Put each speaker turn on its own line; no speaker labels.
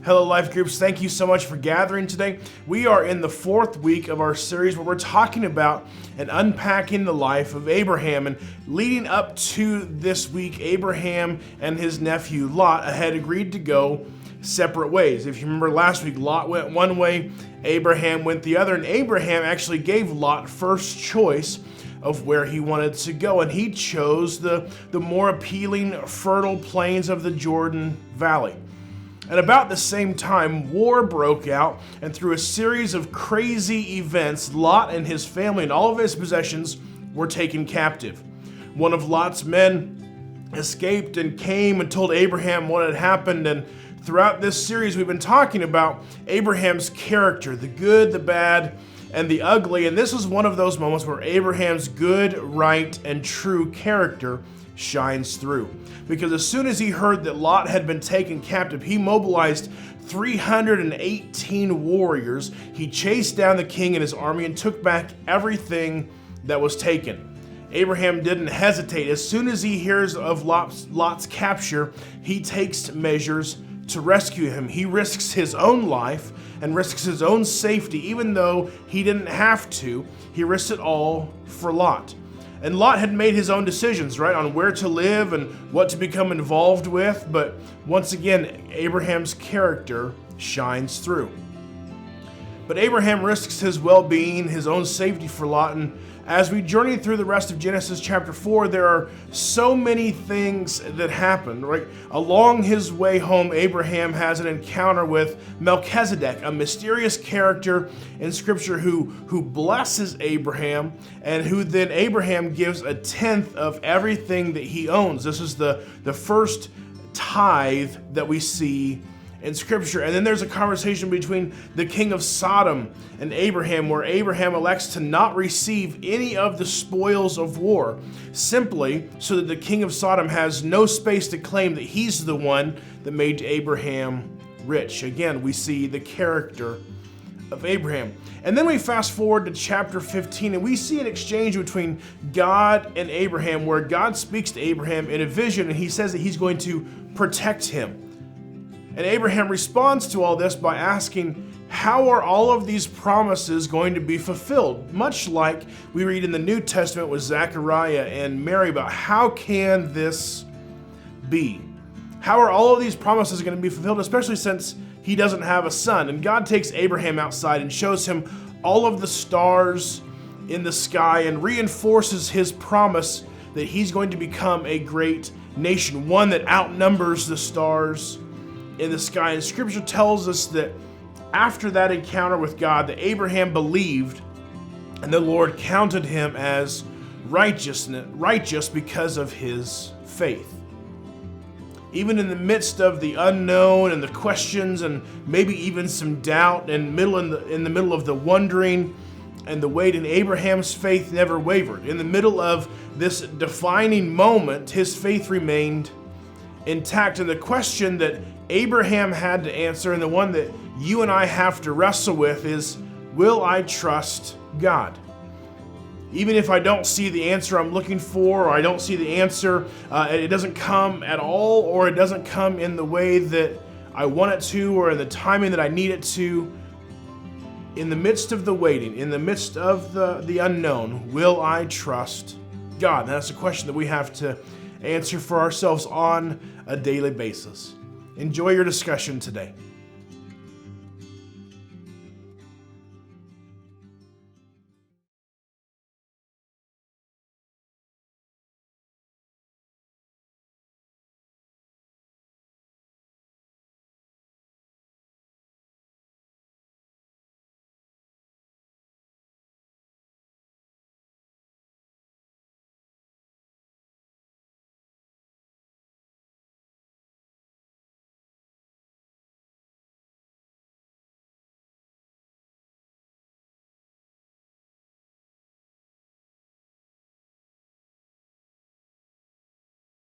Hello, Life Groups. Thank you so much for gathering today. We are in the fourth week of our series where we're talking about and unpacking the life of Abraham. And leading up to this week, Abraham and his nephew Lot had agreed to go separate ways. If you remember last week, Lot went one way, Abraham went the other, and Abraham actually gave Lot first choice of where he wanted to go, and he chose the more appealing, fertile plains of the Jordan Valley. At about the same time, war broke out, and through a series of crazy events, Lot and his family and all of his possessions were taken captive. One of Lot's men escaped and came and told Abraham what had happened, and throughout this series we've been talking about Abraham's character, the good, the bad, and the ugly, and this is one of those moments where Abraham's good, right, and true character shines through. Because as soon as he heard that Lot had been taken captive, he mobilized 318 warriors. He chased down the king and his army and took back everything that was taken. Abraham didn't hesitate. As soon as he hears of Lot's capture, he takes measures to rescue him. He risks his own life and risks his own safety, even though he didn't have to. He risks it all for Lot. And Lot had made his own decisions, right, on where to live and what to become involved with. But once again, Abraham's character shines through. But Abraham risks his well-being, his own safety for Lot. And as we journey through the rest of Genesis chapter 4, there are so many things that happen, right? Along his way home, Abraham has an encounter with Melchizedek, a mysterious character in Scripture who blesses Abraham and who then Abraham gives a tenth of everything that he owns. This is the first tithe that we see in Scripture. And then there's a conversation between the king of Sodom and Abraham, where Abraham elects to not receive any of the spoils of war, simply so that the king of Sodom has no space to claim that he's the one that made Abraham rich. Again, we see the character of Abraham. And then we fast forward to chapter 15, and we see an exchange between God and Abraham, where God speaks to Abraham in a vision, and he says that he's going to protect him. And Abraham responds to all this by asking, how are all of these promises going to be fulfilled? Much like we read in the New Testament with Zechariah and Mary about how can this be? How are all of these promises going to be fulfilled, especially since he doesn't have a son? And God takes Abraham outside and shows him all of the stars in the sky and reinforces his promise that he's going to become a great nation, one that outnumbers the stars in the sky. And Scripture tells us that after that encounter with God, that Abraham believed and the Lord counted him as righteous because of his faith. Even in the midst of the unknown and the questions and maybe even some doubt and in the middle of the wondering and the waiting, Abraham's faith never wavered. In the middle of this defining moment, his faith remained intact. And the question that Abraham had to answer, and the one that you and I have to wrestle with, is, will I trust God? Even if I don't see the answer I'm looking for, or I don't see the answer, it doesn't come at all, or it doesn't come in the way that I want it to, or in the timing that I need it to, in the midst of the waiting, in the midst of the unknown, will I trust God? And that's a question that we have to answer for ourselves on a daily basis. Enjoy your discussion today.